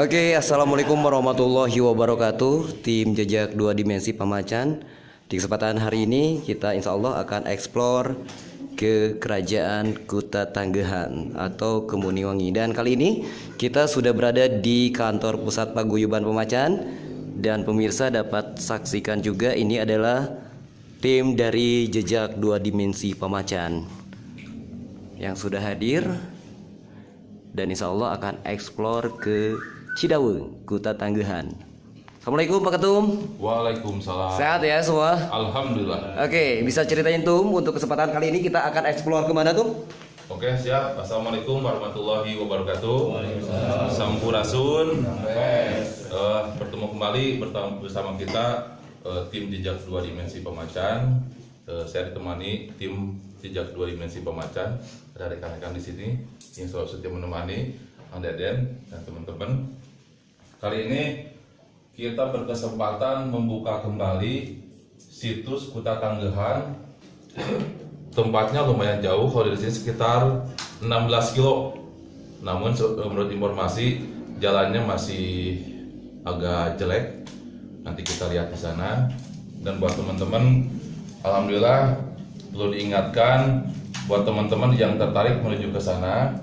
Oke, assalamualaikum warahmatullahi wabarakatuh. Tim Jejak Dua Dimensi Pamacan. Di kesempatan hari ini kita insya Allah akan eksplor ke Kerajaan Kuta Tanggehan atau Kemuniwangi. Dan kali ini kita sudah berada di kantor pusat paguyuban Pamacan. Dan pemirsa dapat saksikan juga ini adalah tim dari Jejak Dua Dimensi Pamacan yang sudah hadir. Dan insya Allah akan eksplor ke Cidaweung, Kuta Tanggehan. Assalamualaikum Pak Ketum. Waalaikumsalam. Sehat ya semua? Alhamdulillah. Oke, bisa ceritain Tum untuk kesempatan kali ini kita akan eksplor kemana Tum? Oke, siap. Assalamualaikum warahmatullahi wabarakatuh. Sampurasun. Bertemu kembali bersama kita tim Jejak Dua Dimensi Pamacan. Saya ditemani tim Jejak Dua Dimensi Pamacan. Ada rekan-rekan di sini yang selalu setia menemani Kang Deden dan teman-teman. Kali ini kita berkesempatan membuka kembali situs Kuta Tanggehan. Tempatnya lumayan jauh, kalau dari sini sekitar 16 kilo. Namun menurut informasi jalannya masih agak jelek. Nanti kita lihat di sana. Dan buat teman-teman, alhamdulillah perlu diingatkan buat teman-teman yang tertarik menuju ke sana,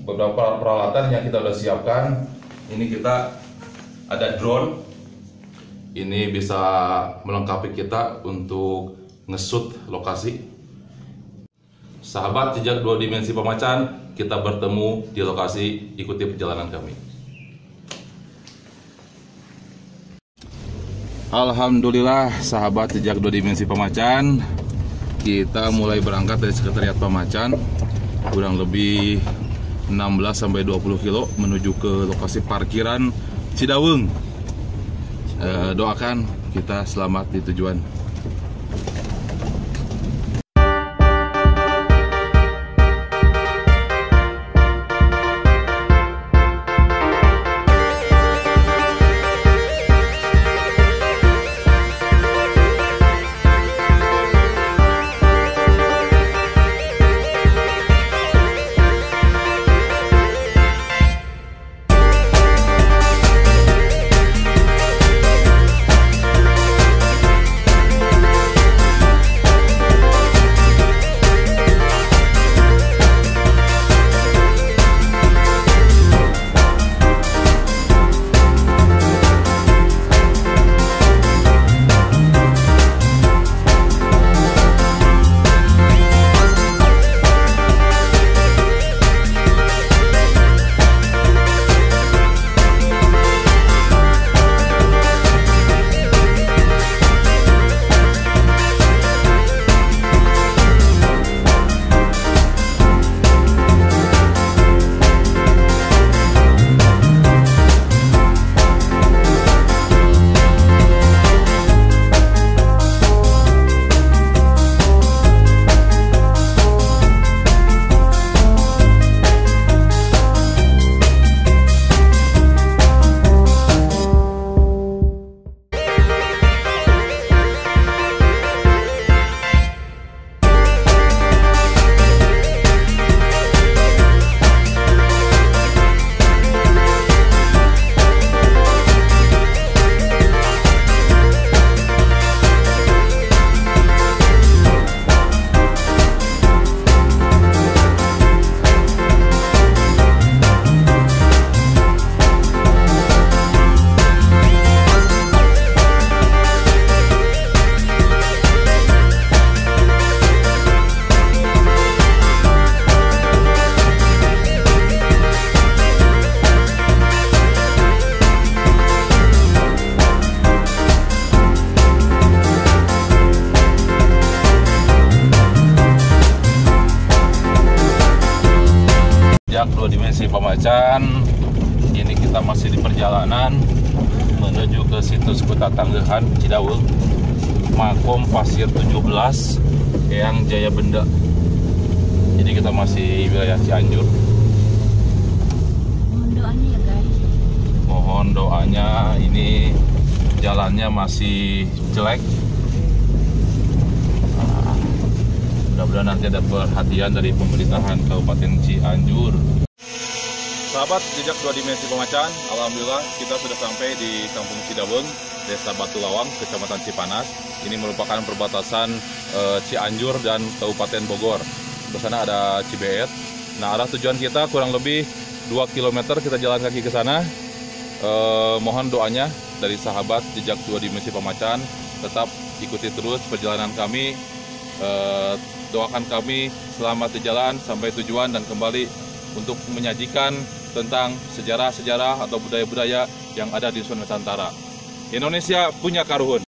beberapa peralatan yang kita sudah siapkan. Ini kita ada drone. Ini bisa melengkapi kita untuk nge-shoot lokasi. Sahabat Jejak Dua Dimensi Pamacan, kita bertemu di lokasi. Ikuti perjalanan kami. Alhamdulillah, sahabat Jejak Dua Dimensi Pamacan, kita mulai berangkat dari Sekretariat Pamacan, kurang lebih 16-20 kilo menuju ke lokasi parkiran Cidaweung. Doakan kita selamat di tujuan. Dua Dimensi Pamacan, ini kita masih di perjalanan menuju ke situs Kuta Tanggehan Cidaweung, Makom Pasir 17 Eyang Jaya Benda. Jadi kita masih wilayah Cianjur. Mohon doanya ya guys. Mohon doanya, ini jalannya masih jelek. Mudah-mudahan nanti ada perhatian dari pemerintahan Kabupaten Cianjur. Sahabat Jejak 2 Dimensi Pemacan, alhamdulillah kita sudah sampai di Kampung Cidaweung, Desa Batu Lawang, Kecamatan Cipanas. Ini merupakan perbatasan Cianjur dan Kabupaten Bogor. Di sana ada Cibeet. Nah, arah tujuan kita kurang lebih 2 km kita jalan kaki ke sana. Mohon doanya dari sahabat Jejak 2 Dimensi Pemacan, tetap ikuti terus perjalanan kami. Doakan kami selamat di jalan sampai tujuan dan kembali untuk menyajikan tentang sejarah-sejarah atau budaya-budaya yang ada di Nusantara. Indonesia punya karuhun.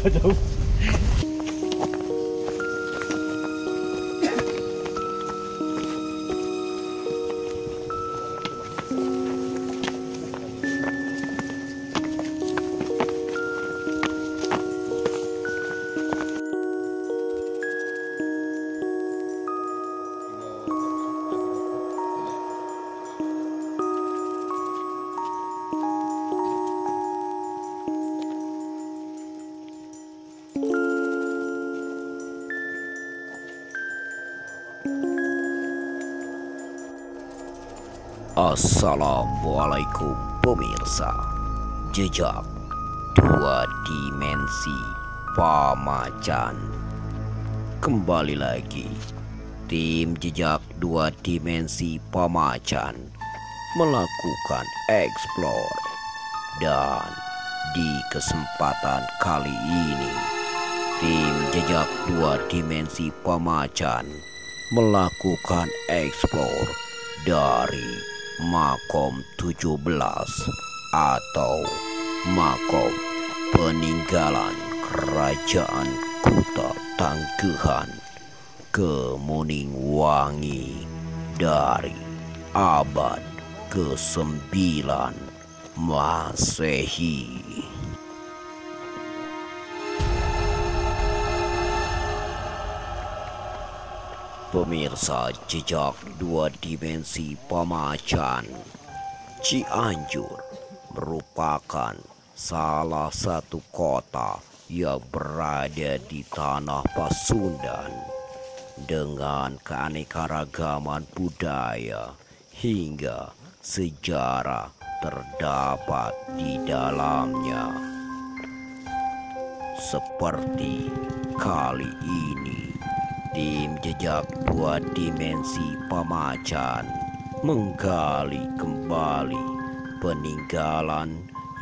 Jauh. Assalamualaikum pemirsa Jejak 2 Dimensi Pamacan. Kembali lagi tim Jejak 2 Dimensi Pamacan melakukan explore. Dan di kesempatan kali ini tim Jejak 2 Dimensi Pamacan melakukan explore dari Makom 17 atau Makom Peninggalan Kerajaan Kuta Tangguhan Kemuningwangi dari abad ke-9 Masehi. Pemirsa Jejak 2 Dimensi Pamacan, Cianjur merupakan salah satu kota yang berada di tanah Pasundan dengan keanekaragaman budaya hingga sejarah terdapat di dalamnya. Seperti kali ini, tim Jejak 2 Dimensi Pamacan menggali kembali peninggalan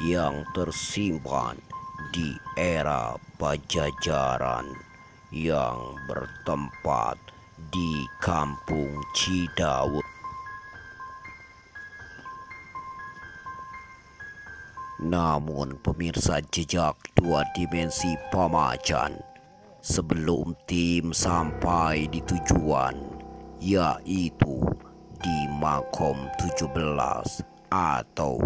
yang tersimpan di era Pajajaran yang bertempat di Kampung Cidaweung. Namun pemirsa Jejak 2 Dimensi Pamacan, sebelum tim sampai di tujuan, yaitu di Makom 17 atau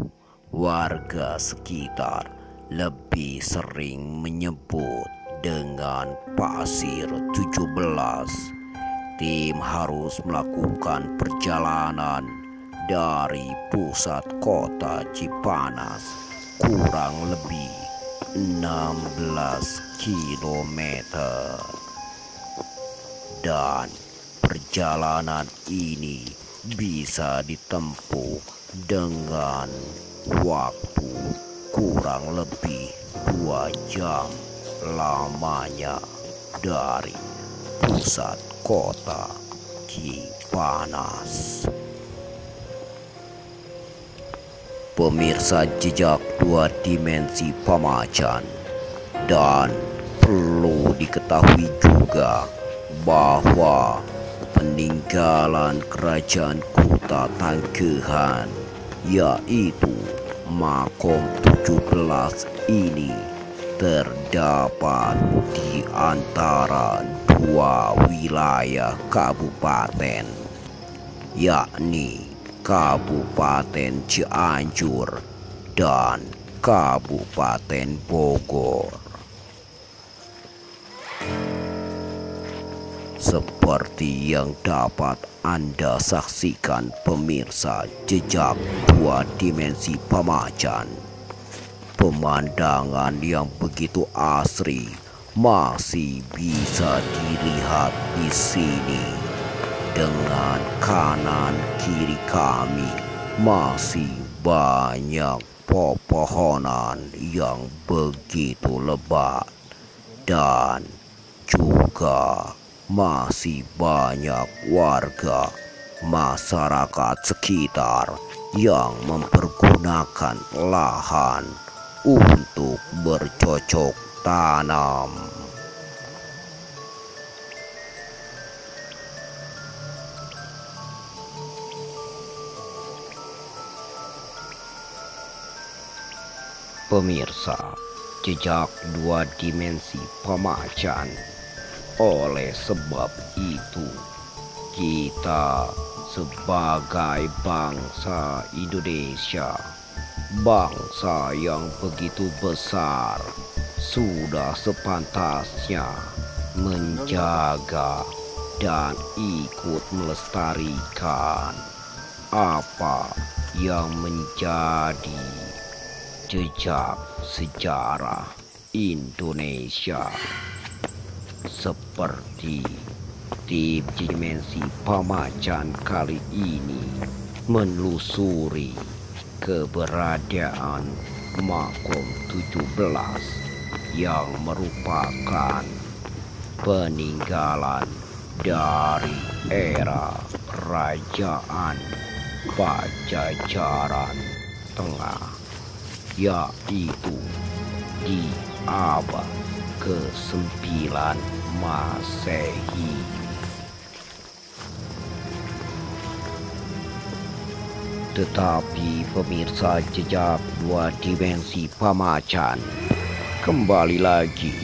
warga sekitar lebih sering menyebut dengan Pasir 17, tim harus melakukan perjalanan dari pusat kota Cipanas kurang lebih 16 km. Dan perjalanan ini bisa ditempuh dengan waktu kurang lebih 2 jam lamanya dari pusat kota Cipanas. Pemirsa Jejak 2 Dimensi Pamacan, dan perlu diketahui juga bahwa peninggalan kerajaan Kuta Tangguhan, yaitu Makom 17 ini, terdapat di antara 2 wilayah kabupaten, yakni Kabupaten Cianjur dan Kabupaten Bogor. Seperti yang dapat Anda saksikan pemirsa Jejak Dua Dimensi Pamacan, pemandangan yang begitu asri masih bisa dilihat di sini. Dengan kanan kiri kami masih banyak pepohonan yang begitu lebat, dan juga masih banyak warga masyarakat sekitar yang mempergunakan lahan untuk bercocok tanam. Pemirsa Jejak Dua Dimensi Pamacan, oleh sebab itu kita sebagai bangsa Indonesia, bangsa yang begitu besar, sudah sepantasnya menjaga dan ikut melestarikan apa yang menjadi jejak sejarah Indonesia. Seperti tim Dimensi Pamacan kali ini menelusuri keberadaan Makom 17 yang merupakan peninggalan dari era Kerajaan Pajajaran Tengah, yaitu di abad ke-9 Masehi. Tetapi pemirsa Jejak Dua Dimensi Pamacan, kembali lagi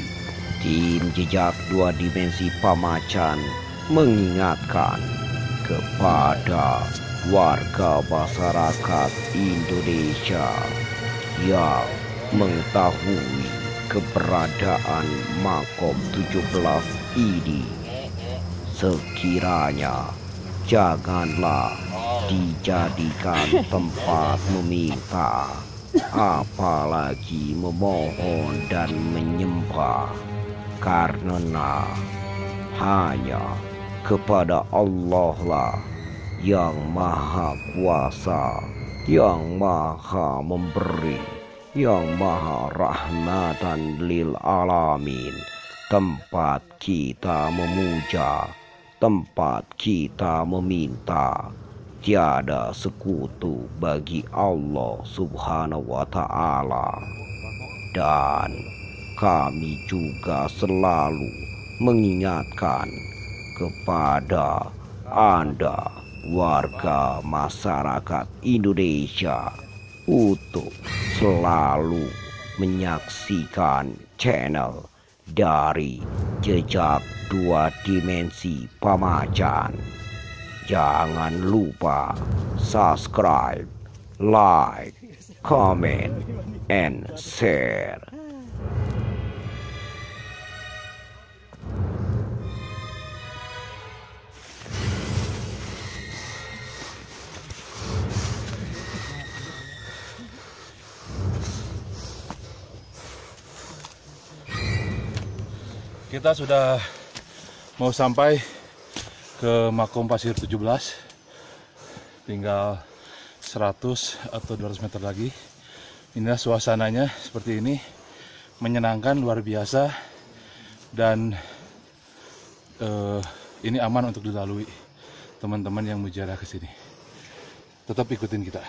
tim Jejak Dua Dimensi Pamacan mengingatkan kepada warga masyarakat Indonesia yang mengetahui keberadaan Makom 17 ini, sekiranya janganlah dijadikan tempat meminta, apalagi memohon dan menyembah, karena hanya kepada Allah lah yang Maha Kuasa, yang Maha Memberi, yang Maha Rahmatan lil Alamin, tempat kita memuja, tempat kita meminta. Tiada sekutu bagi Allah Subhanahu wa Ta'ala. Dan kami juga selalu mengingatkan kepada Anda, warga masyarakat Indonesia, untuk selalu menyaksikan channel dari Jejak Dua Dimensi Pamacan. Jangan lupa subscribe, like, comment, and share. Kita sudah mau sampai ke Makom Pasir 17, tinggal 100 atau 200 meter lagi. Inilah suasananya seperti ini, menyenangkan luar biasa, dan ini aman untuk dilalui teman-teman yang mujarah ke sini. Tetap ikutin kita.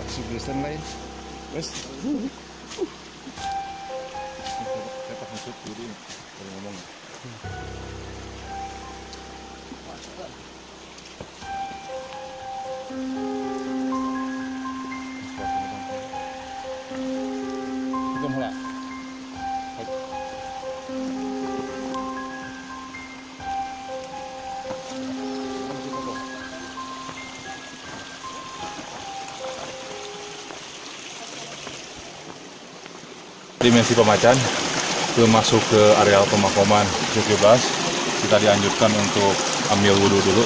suggestion lain. Wes. Saya pas masuk jadi kalau ngomong. Itu mulai. Dimensi Pemacan masuk ke areal pemakaman 17. Kita dianjurkan untuk ambil wudhu dulu,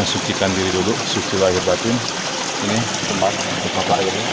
mensucikan diri dulu, suci lahir batin. Ini tempat untuk mata airnya.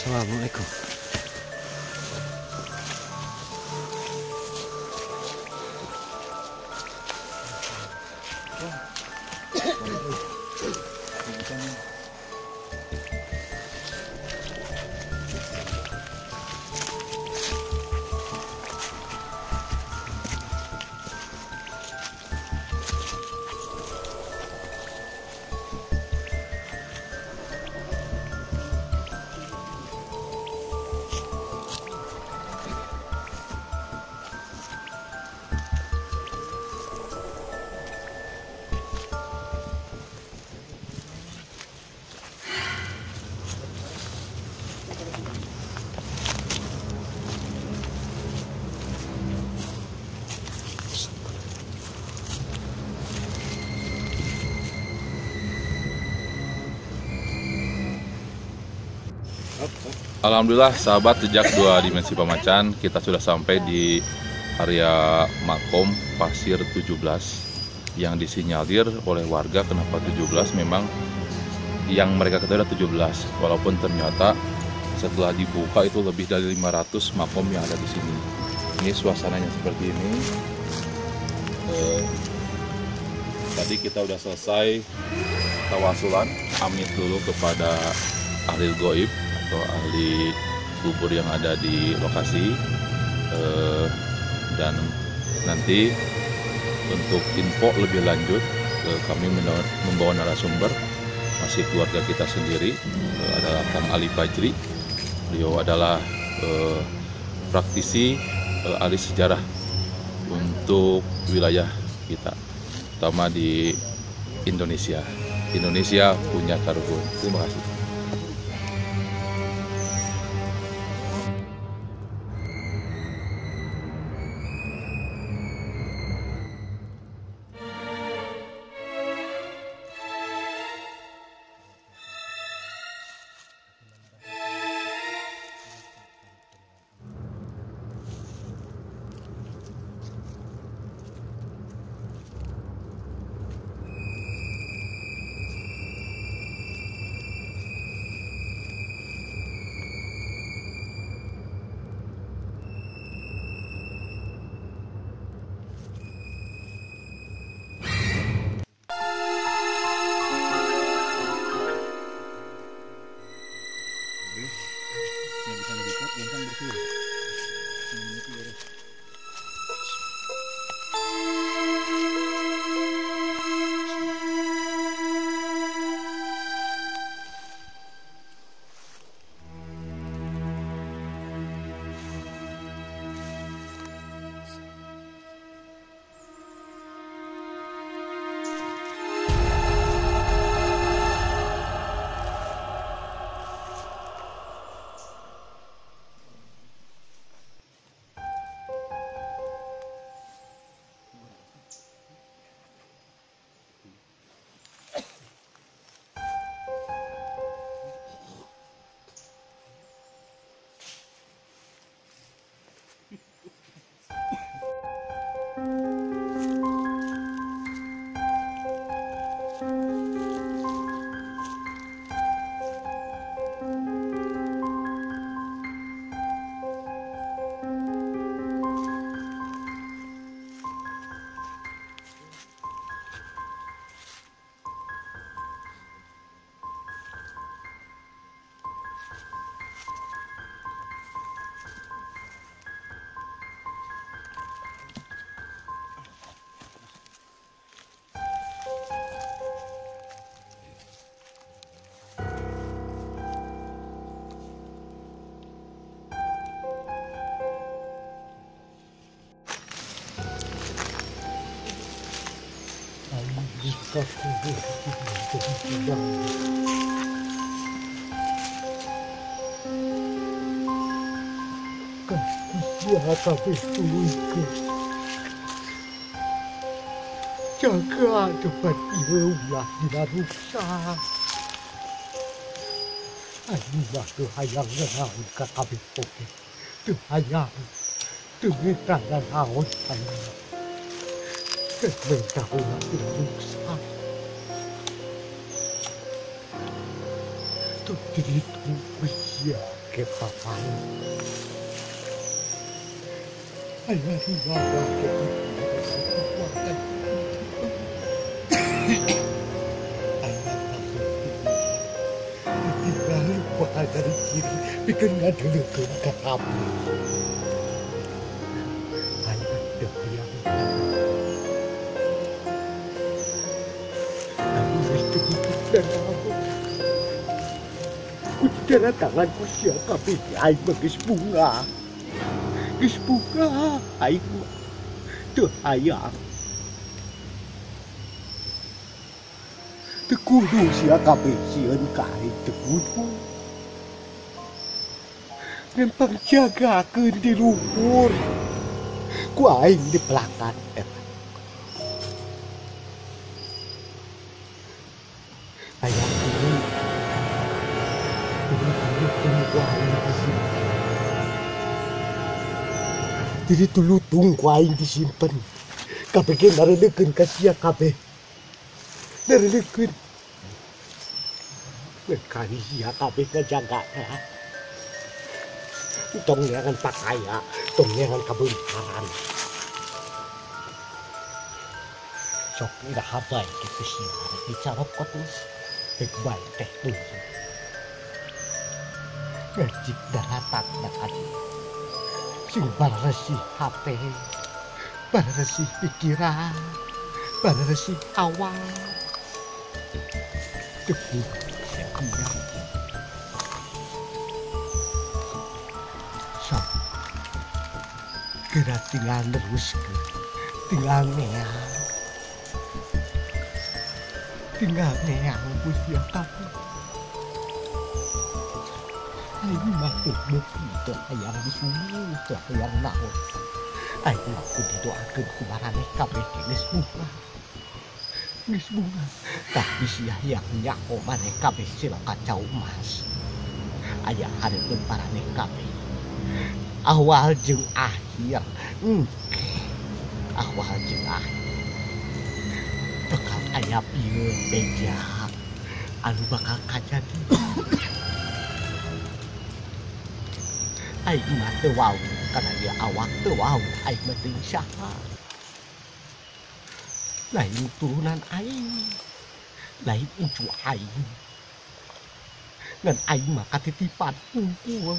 Assalamualaikum. Alhamdulillah sahabat jejak 2 dimensi Pemacan, kita sudah sampai di area makom pasir 17 yang disinyalir oleh warga. Kenapa 17? Memang yang mereka ketahui ada 17, walaupun ternyata setelah dibuka itu lebih dari 500 makom yang ada di sini. Ini suasananya seperti ini. Tadi kita udah selesai tawasulan, amit dulu kepada ahli goib atau ahli kubur yang ada di lokasi, dan nanti untuk info lebih lanjut kami membawa narasumber, masih keluarga kita sendiri, adalah Kang Ali Fajri. Beliau adalah praktisi ahli sejarah untuk wilayah kita, terutama di Indonesia. Indonesia punya Karhun. Terima kasih. jika kubur tidak kan kusia kabeh tuluy jaga depan ieu ulah dina ruksa anu mah teu hayang ngenaon ka kabeh oge teu hayang teu minta nanaon anu teu minta ulah dina ruksa teu ditu kusia ke papan ayah rumah ke kekuatan ayah dari kiri bikin ngadelekeun ka abdi ayah teu hayang tapi geus teu butuh danaon ku tanda tangan ku sia kabeh aing mah geus bunga aing mah teu hayang teu kudu sia kabeh sieun ka aing teu kudu nempang jagakeun di luhur ku aing di pelakan eta aya ini jadi tulutung ku aing disimpen kabeh ge narelekeun ka sia kabeh narelekeun ngekali sia kabeh ngajagana tong ngeangan pakaya, tong ngeangan kabuntaran. Sok ida habai gitu sih, bicara kot baik teh tuh. Ngajik daratan dak adi. Sing barasi HP, barasi pikiran, barasi awal. Cukup sekian. Kira tinggal terus ke tinggal neang usia kamu aing mah teu beuki teu hayang disuruh teu hayang naon aing mah kudu doakeun ku maraneh kabeh geus bunga tapi sia yang nyako maneh kabeh sila kacau emas aya hareupeun maraneh kabeh awal jeung akhir awal jeung akhir bakal aya pieu beja anu bakal kajadi aing mah teu wau kana dia awak teu wau aing mah teu saha lain turunan aing lain ucu aing ngan aing mah katitipan unggul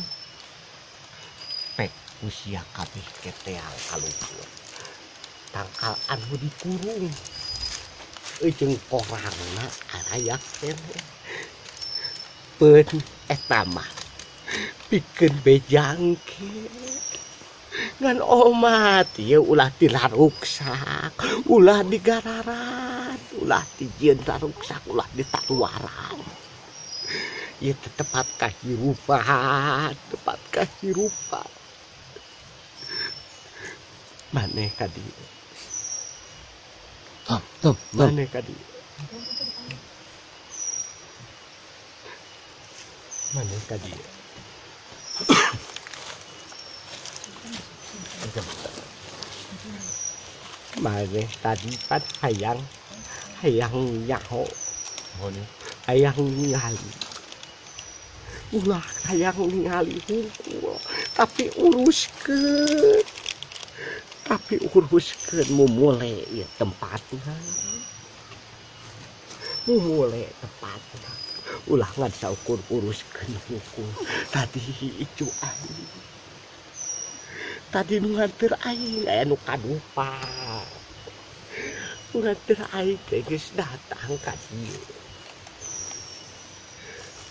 pek usia kabeh keteang kalumpur tangkal anu dikurung jeung korangna arayak kene peun eta mah pikeun bejang ke ngan omat ieu ulah dilaruksak ulah digararan ulah dijieun laruksak ulah ditaluaran ieu tepat kahirupan maneh ka dieu maneh ka dieu maneh ka dieu maneh tadi pan hayang nyaho hayang ningali ulah hayang ningali hungkul tapi uruskeun mumule ieu tempatna ulah ngan saukur uruskeun hungkul tadi icu aing tadi nu nganteur aing aya nu kadupa nganteur aing teh geus datang ka dieu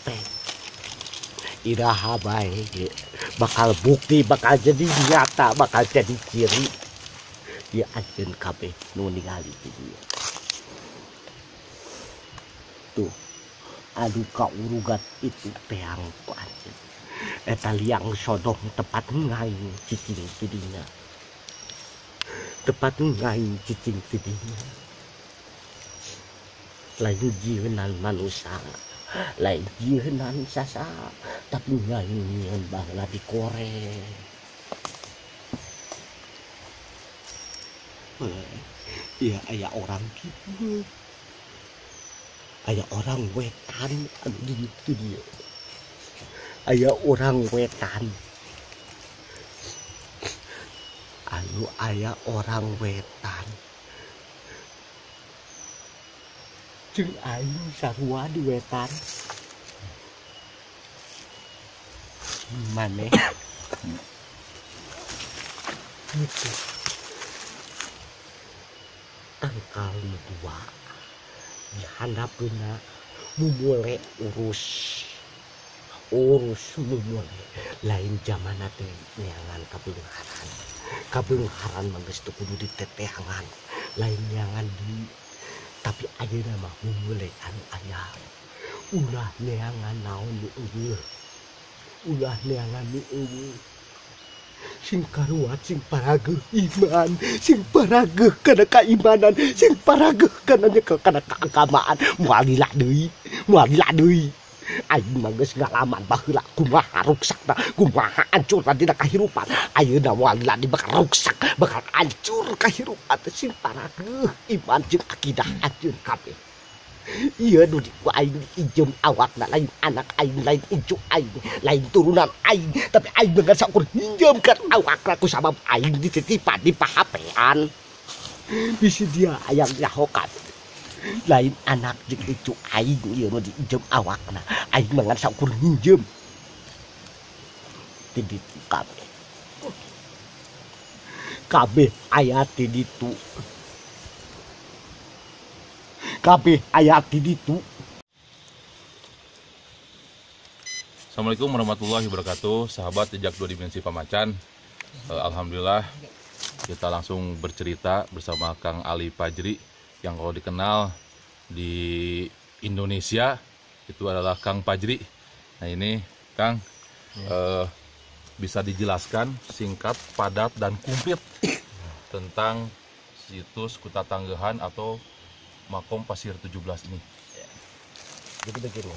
teh iraha bae bakal bukti bakal jadi nyata bakal jadi ciri dia ajeun kabeh nu ningali di dieu tuh anu kaurugat itu teang pancen eta liang sodong tepat ngaing cicing tidinya tepat ngaing cicing tidinya lain jieunan manusia lain jieunan sasa tapi ngaing bangla dikoreng. Ya aya orang gitu, aya orang wetan anu gitu dia, aya orang wetan anu aya orang wetan jeung aing sarua di wetan maneh gitu. Tangkal dua dihandapkeuna mumule urus mumule lain zamana teh neangan kabeungharan mah geus teu kudu diteteangan lain neangan di tapi ayeuna mah mumule anu aya ulah neangan naon nu eueuh ulah neangan nu eueuh sing karuat sing parageuh iman sing parageuh kana kaimanan sing parageuh kana keagamaan moal lila deui aing mah geus ngalaman baheula kumaha ruksakna kumaha hancurna dina kahirupan ayeuna moal lila bakal ruksak bakal hancur kahirupan sing parageuh iman jeung akidah hancur kabeh. Iya nu ku aing ijem awakna lain anak aing lain incu aing lain turunan aing tapi aing beungeun sakur hinjeumkeun awakna ku sabab aing dititipan di pahapean bisi dia aya nyahokan lain anak jeung incu aing ieu nu diijem awakna aing beungeun sakur hinjeum ti ditu kabeh aya ti ditu kabeh ayat di ditu. Assalamualaikum warahmatullahi wabarakatuh, sahabat Jejak Dua Dimensi Pamacan. Alhamdulillah kita langsung bercerita bersama Kang Ali Fajri yang kalau dikenal di Indonesia itu adalah Kang Fajri. Nah ini Kang bisa dijelaskan singkat, padat dan kumplit tentang situs Kuta Tanggehan atau Makom Pasir 17 ini. Jadi begini.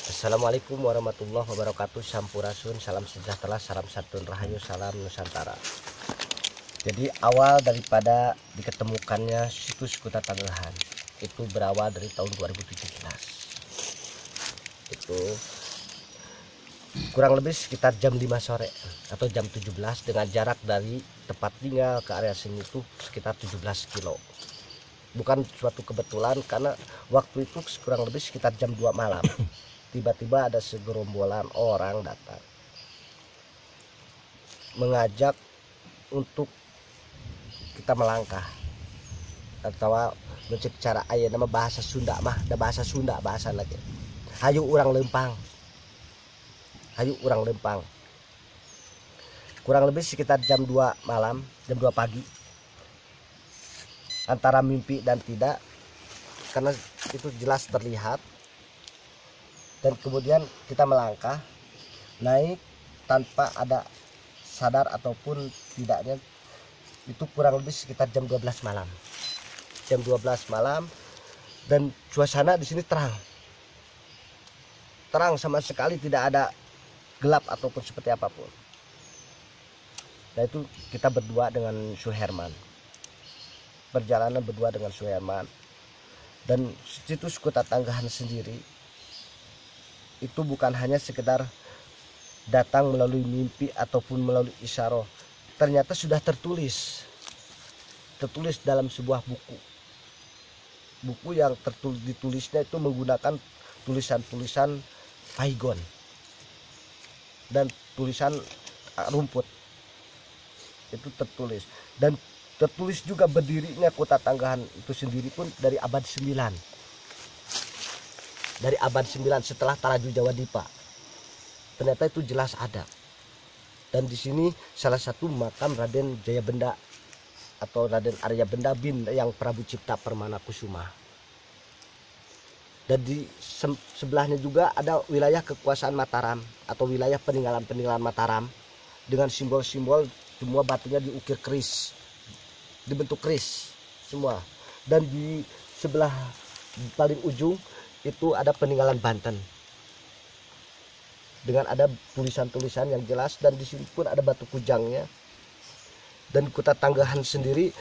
Assalamualaikum warahmatullahi wabarakatuh. Sampurasun, salam sejahtera, salam santun rahayu, salam Nusantara. Jadi awal daripada diketemukannya situs Kuta Tanggehan itu berawal dari tahun 2017. Itu kurang lebih sekitar jam 5 sore atau jam 17 dengan jarak dari tempat tinggal ke area sini itu sekitar 17 kilo. Bukan suatu kebetulan karena waktu itu kurang lebih sekitar jam 2 malam tiba-tiba ada segerombolan orang datang mengajak untuk kita melangkah atau mencari cara aya nama bahasa Sunda mah ada bahasa Sunda bahasa lagi hayu urang lempang kurang lebih sekitar jam 2 malam jam 2 pagi antara mimpi dan tidak karena itu jelas terlihat dan kemudian kita melangkah naik tanpa ada sadar ataupun tidaknya itu kurang lebih sekitar jam 12 malam dan suasana di sini terang sama sekali tidak ada gelap ataupun seperti apapun. Nah itu kita berdua dengan Suherman perjalanan berdua dengan Suherman dan situs Kuta Tanggehan sendiri itu bukan hanya sekedar datang melalui mimpi ataupun melalui isyarah, ternyata sudah tertulis dalam sebuah buku yang ditulisnya itu menggunakan tulisan-tulisan paigon dan tulisan rumput itu tertulis dan tertulis juga berdirinya Kuta Tanggehan itu sendiri pun dari abad 9 setelah Taraju Jawa Dipa. Ternyata itu jelas ada. Dan di sini salah satu makam Raden Jayabenda atau Raden Arya Benda bin yang Prabu Cipta Permana Kusuma. Dan di sebelahnya juga ada wilayah kekuasaan Mataram atau wilayah peninggalan Mataram dengan simbol-simbol, semua batunya diukir keris, dibentuk keris semua. Dan di sebelah paling ujung itu ada peninggalan Banten dengan ada tulisan-tulisan yang jelas, dan di sini pun ada batu kujangnya. Dan Kuta Tanggahan sendiri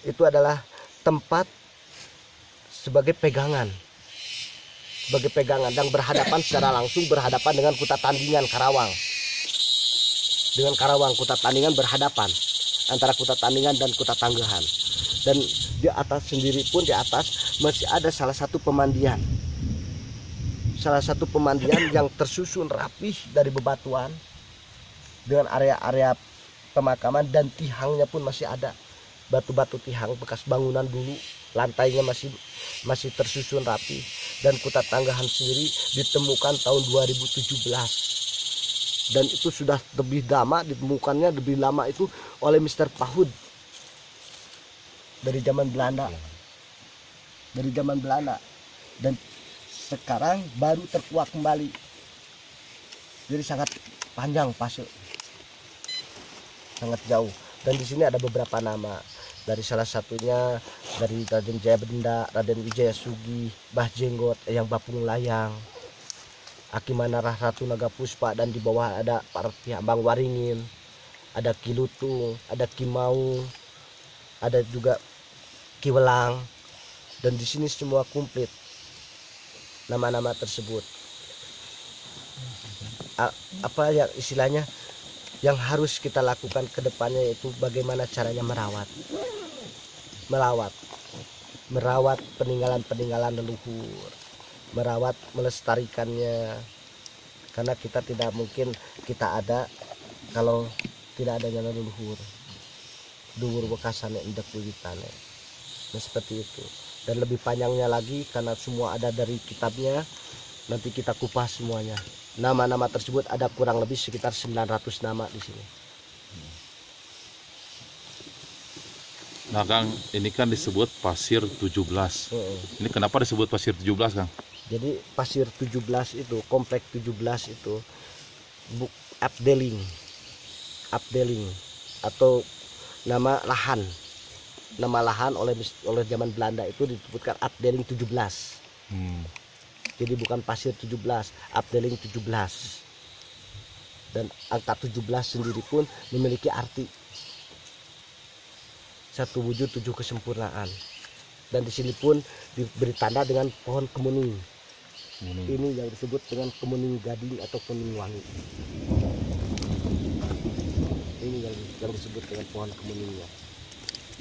itu adalah tempat sebagai pegangan dan berhadapan secara langsung berhadapan dengan Kuta Tandingan Karawang. Dengan Karawang, Kuta Tandingan berhadapan antara Kuta Tandingan dan Kuta Tanggahan. Dan di atas sendiri pun, di atas masih ada salah satu pemandian yang tersusun rapih dari bebatuan dengan area-area pemakaman, dan tihangnya pun masih ada batu-batu tihang bekas bangunan dulu, lantainya masih tersusun rapi. Dan Kuta Tanggahan sendiri ditemukan tahun 2017, dan itu sudah lebih lama ditemukannya, lebih lama itu oleh Mr. Pahud dari zaman Belanda, dan sekarang baru terkuak kembali. Jadi sangat panjang fase, sangat jauh. Dan di sini ada beberapa nama, dari salah satunya dari Raden Jayabenda, Raden Wijaya Sugi, Bah Jenggot, Eyang Bapung Layang, Aki Manarah Ratu Naga Puspa, dan di bawah ada para pihak Bang Waringin, ada Ki Lutung, ada Ki Maung, ada juga Ki Welang. Dan di sini semua komplit nama-nama tersebut. Apa yang istilahnya yang harus kita lakukan ke depannya, yaitu bagaimana caranya merawat peninggalan leluhur, melestarikannya, karena kita tidak mungkin kita ada kalau tidak adanya leluhur. Dhuwur bekasane endek wiwitane. Nah, seperti itu. Dan lebih panjangnya lagi, karena semua ada dari kitabnya, nanti kita kupas semuanya. Nama-nama tersebut ada kurang lebih sekitar 900 nama di sini. Nah Kang, ini kan disebut Pasir 17. Ini kenapa disebut Pasir 17, Kang? Jadi Pasir 17 itu, komplek 17 itu updeling atau nama lahan oleh zaman Belanda itu disebutkan updeling 17. Jadi bukan Pasir 17, updeling 17. Dan angka 17 sendiri pun memiliki arti satu wujud 7 kesempurnaan. Dan di sini pun diberi tanda dengan pohon kemuning. Ini yang disebut dengan kemuning gading atau kemuning wangi. Ini yang disebut dengan pohon kemuningnya.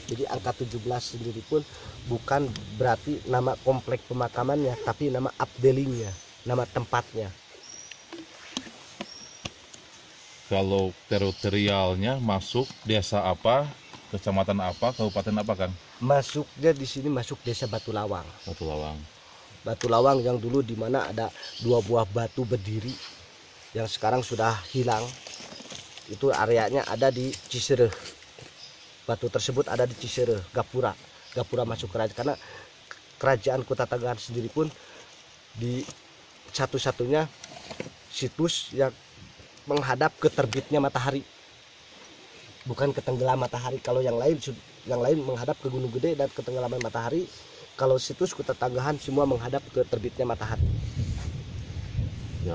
Jadi angka 17 sendiri pun bukan berarti nama komplek pemakamannya, tapi nama updelingnya, nama tempatnya. Kalau teritorialnya masuk desa apa, kecamatan apa, kabupaten apa, Kang? Masuknya di sini masuk desa Batu Lawang. Batu Lawang yang dulu di mana ada 2 buah batu berdiri yang sekarang sudah hilang. Itu areanya ada di Cisereh. Batu tersebut ada di Cisereh, Gapura masuk kerajaan, karena kerajaan Kuta Tanggahan sendiri pun di satu-satunya situs yang menghadap ke terbitnya matahari, bukan ke tenggelam matahari. Kalau yang lain menghadap ke Gunung Gede dan ke tenggelaman matahari. Kalau situs Kuta Tanggahan semua menghadap ke terbitnya matahari. Ya.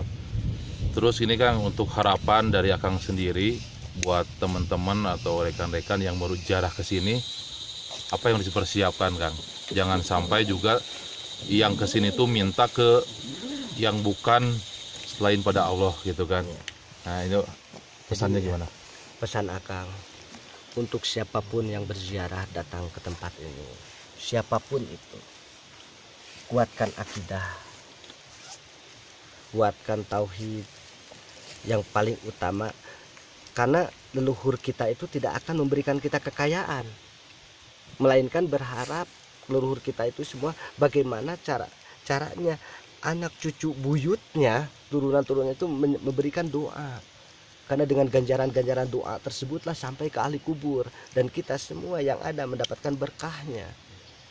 Terus ini Kang, untuk harapan dari Akang sendiri buat teman-teman atau rekan-rekan yang baru jarah ke sini, apa yang dipersiapkan, Kang? Jangan sampai juga yang ke sini tuh minta ke yang bukan selain pada Allah gitu kan. Nah, itu pesannya gimana? Pesan Akang untuk siapapun yang berziarah datang ke tempat ini, siapapun itu, kuatkan akidah, kuatkan tauhid yang paling utama. Karena leluhur kita itu tidak akan memberikan kita kekayaan, melainkan berharap leluhur kita itu semua bagaimana caranya anak cucu buyutnya, turunan-turunnya itu memberikan doa. Karena dengan ganjaran-ganjaran doa tersebutlah sampai ke ahli kubur, dan kita semua yang ada mendapatkan berkahnya,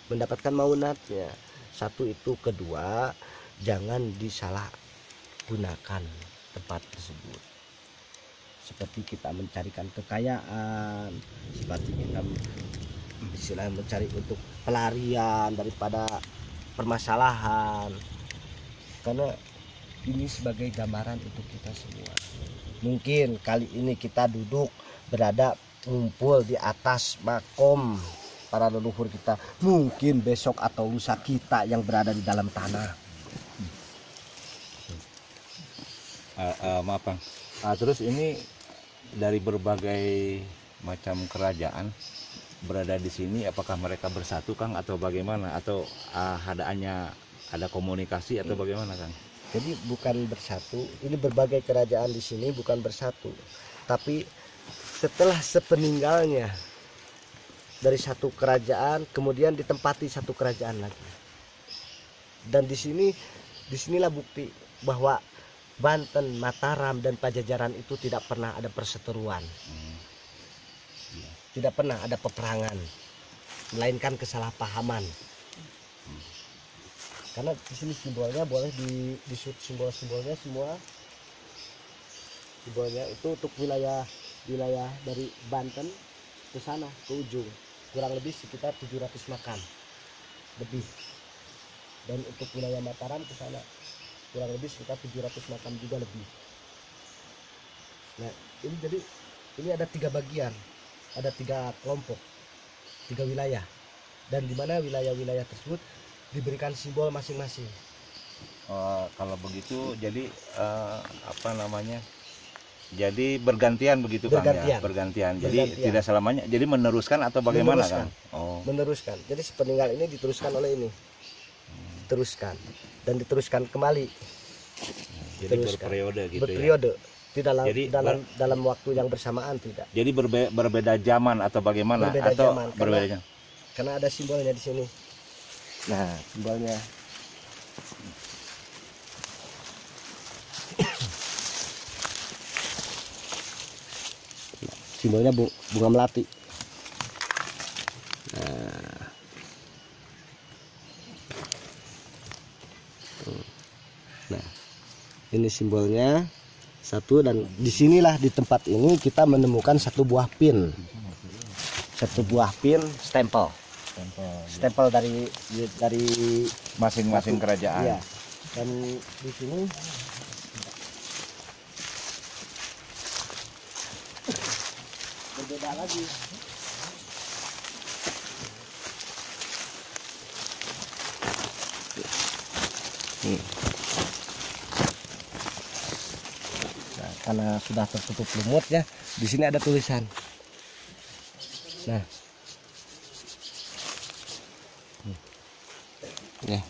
mendapatkan maunatnya. Satu itu, kedua jangan disalahgunakan tempat tersebut. Seperti kita mencarikan kekayaan, seperti kita istilahnya mencari untuk pelarian daripada permasalahan. Karena ini sebagai gambaran untuk kita semua. Mungkin kali ini kita duduk berada ngumpul di atas makom para leluhur kita. Mungkin besok atau lusa kita yang berada di dalam tanah. Maaf Bang. Terus ini dari berbagai macam kerajaan berada di sini, apakah mereka bersatu Kang atau bagaimana? Atau ada komunikasi atau bagaimana Kang? Jadi bukan bersatu, ini berbagai kerajaan di sini bukan bersatu, tapi setelah sepeninggalnya dari satu kerajaan kemudian ditempati satu kerajaan lagi. Dan disinilah bukti bahwa Banten, Mataram dan Pajajaran itu tidak pernah ada perseteruan, tidak pernah ada peperangan, melainkan kesalahpahaman. Karena di sini simbolnya boleh di simbol-simbolnya semua. Simbolnya itu untuk wilayah dari Banten ke sana ke ujung kurang lebih sekitar 700 makam lebih. Dan untuk wilayah Mataram ke sana kurang lebih sekitar 700 makam juga lebih. Nah, ini jadi ini ada 3 bagian, ada 3 kelompok, 3 wilayah. Dan di mana wilayah-wilayah tersebut diberikan simbol masing-masing. Kalau begitu jadi jadi bergantian begitu Kang ya? Bergantian. Jadi tidak selamanya. Jadi meneruskan atau bagaimana Kang? Meneruskan. Jadi sepeninggal ini diteruskan oleh ini. Teruskan dan diteruskan kembali. Jadi berperiode gitu berperiode. Ya. Dalam waktu yang bersamaan tidak. Jadi berbeda zaman atau bagaimana? Berbeda zaman. Karena ada simbolnya di sini. Nah, simbolnya. Simbolnya bunga melati. Nah, ini simbolnya satu, dan disinilah di tempat ini kita menemukan satu buah pin stempel dari masing-masing kerajaan. Iya. Dan di sini berbeda lagi. Nah, karena sudah tertutup lumut ya, di sini ada tulisan. Nah, ya.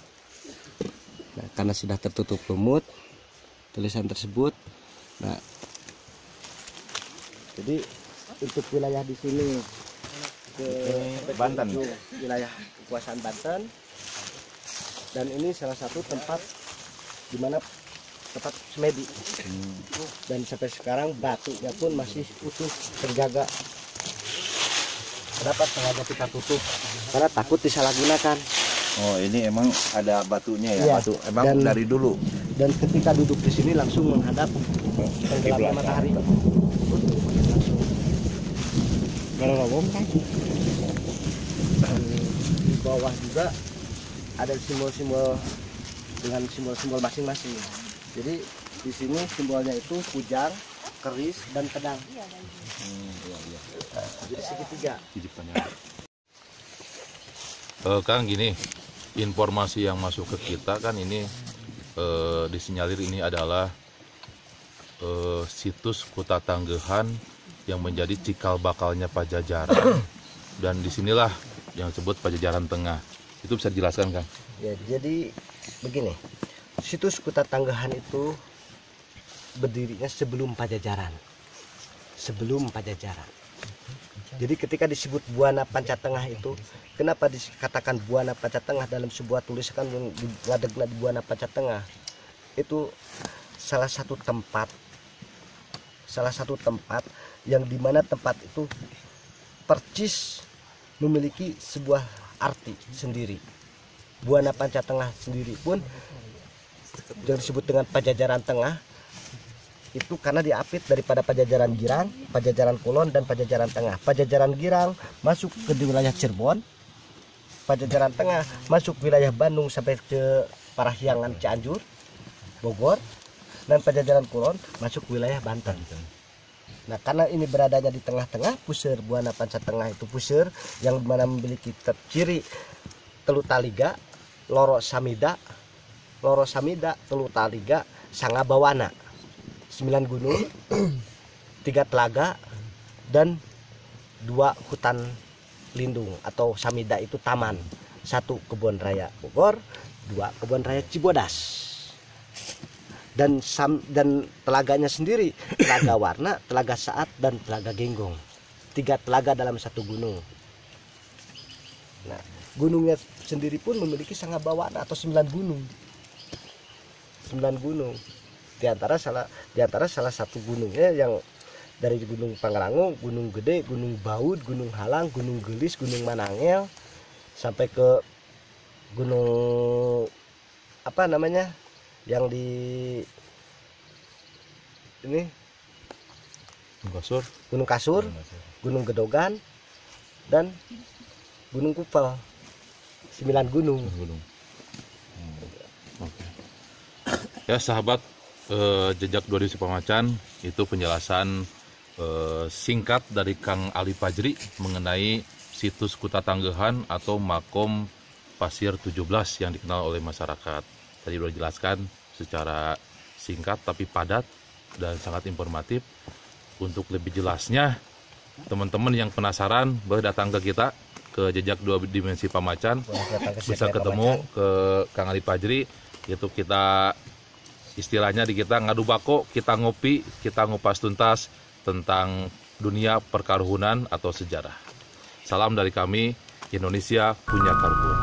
Nah, karena sudah tertutup lumut tulisan tersebut. Nah, jadi untuk wilayah di sini ke Banten, wilayah kekuasaan Banten, dan ini salah satu tempat di mana tempat semedi. Dan sampai sekarang batunya pun masih utuh terjaga. Kenapa sengaja kita tutup? Karena takut disalahgunakan. Oh, ini emang ada batunya ya, Iya. Batu emang dari dulu. Dan ketika duduk di sini langsung menghadap tenggelamnya matahari. Dan di bawah juga ada simbol-simbol dengan simbol-simbol masing-masing. Jadi di sini simbolnya itu kujang, keris, dan pedang. Jadi segitiga. Kang, gini, informasi yang masuk ke kita kan ini disinyalir ini adalah situs Kuta Tanggehan yang menjadi cikal bakalnya Pajajaran, dan disinilah yang disebut Pajajaran Tengah. Itu bisa dijelaskan Kang? Ya, jadi begini, situs Kuta Tanggehan itu berdirinya sebelum Pajajaran. Jadi ketika disebut Buana Pancatengah itu, kenapa dikatakan Buana Pancatengah dalam sebuah tulisan yang ngadegna di Buana Pancatengah? Itu salah satu tempat yang dimana tempat itu percis memiliki sebuah arti sendiri. Buana Panca Tengah sendiri pun yang disebut dengan Pajajaran Tengah itu karena diapit daripada Pajajaran Girang, Pajajaran Kulon, dan Pajajaran Tengah. Pajajaran Girang masuk ke wilayah Cirebon, Pajajaran Tengah masuk wilayah Bandung sampai ke Parahyangan, Cianjur, Bogor, dan Pajajaran Kulon masuk wilayah Banten. Nah, karena ini beradanya di tengah-tengah, puseur Buana Panca Tengah itu puseur yang mana memiliki ciri telu taliga, loro samida, telu taliga, sanga bawana, 9 gunung, 3 telaga, dan 2 hutan lindung atau samida itu taman. 1 kebun raya Bogor, 2 kebun raya Cibodas. Dan telaganya sendiri, Telaga Warna, Telaga Saat, dan Telaga Genggong. 3 telaga dalam 1 gunung. Nah, gunungnya sendiri pun memiliki sanga bawana atau 9 gunung. 9 gunung. Di antara salah satu gunungnya yang dari Gunung Pangrango, Gunung Gede, Gunung Baud, Gunung Halang, Gunung Gelis, Gunung Manangel, sampai ke gunung apa namanya yang di ini Gunung Kasur, Gunung Gedogan, dan Gunung Kupel. 9 gunung. Ya sahabat, Jejak 2 Dimensi Pamacan itu penjelasan singkat dari Kang Ali Fajri mengenai situs Kuta Tanggehan atau Makom Pasir 17 yang dikenal oleh masyarakat. Tadi sudah dijelaskan secara singkat tapi padat dan sangat informatif. Untuk lebih jelasnya, teman-teman yang penasaran boleh datang ke kita, ke Jejak 2 Dimensi Pamacan, bisa ketemu ke Kang Ali Fajri. Itu kita istilahnya di kita ngadu bako, kita ngopi, kita ngupas tuntas tentang dunia perkaruhunan atau sejarah. Salam dari kami, Indonesia punya karuhun.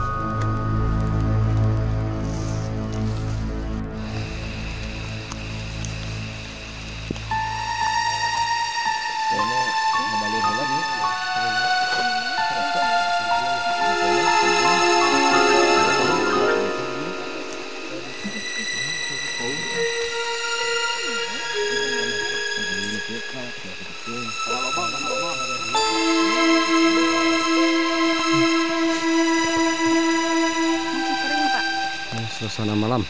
Suasana malam.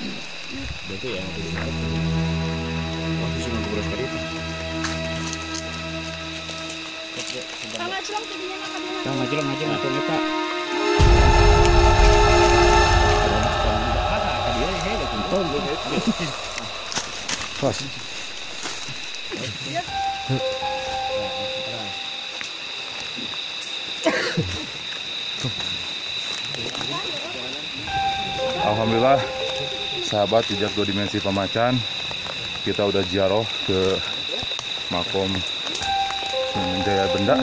Alhamdulillah, sahabat Jejak 2 Dimensi Pamacan, kita udah ziarah ke Makom Sunan Jaya Benda.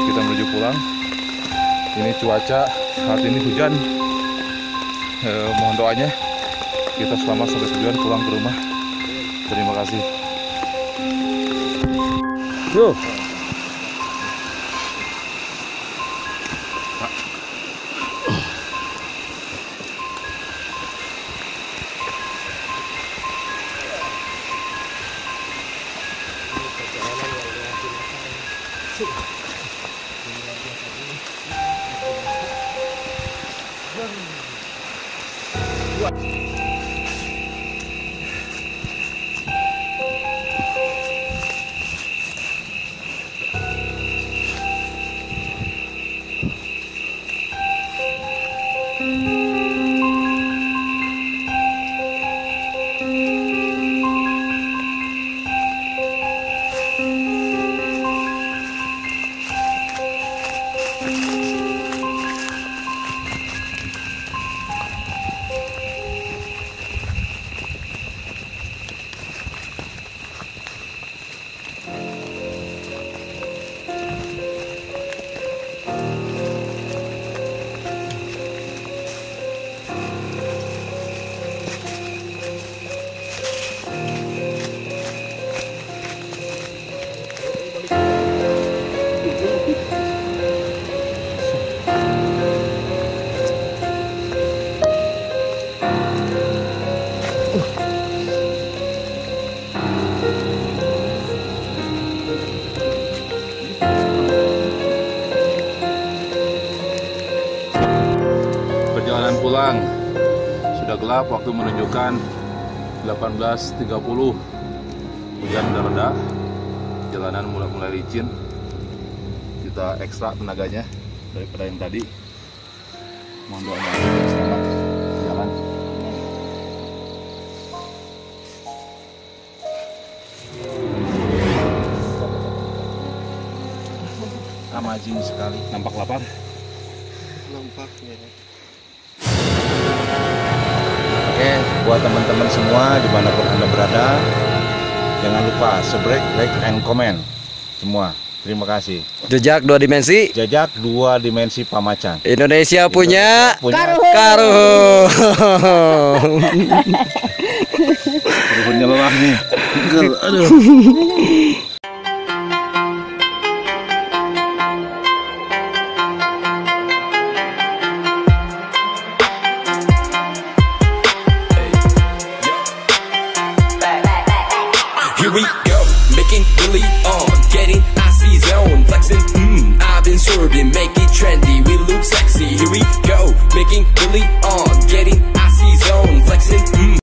Kita menuju pulang. Ini cuaca saat ini hujan. Mohon doanya kita selamat sampai tujuan pulang ke rumah. Terima kasih. Yuk. pulang. Sudah gelap, waktu menunjukkan 18.30. Hujan udah reda, jalanan mulai licin. Kita ekstra tenaganya daripada yang tadi. Mohon doanya agar selamat jalan. Amazing sekali. Nampak lapar? Oke, buat teman-teman semua dimanapun Anda berada, jangan lupa subscribe, like, and comment semua. Terima kasih. Jejak 2 dimensi. Jejak 2 dimensi Pamacan. Indonesia punya Karuh. Ruhunnya lelah nih. Aduh. Here we go, making Billy on.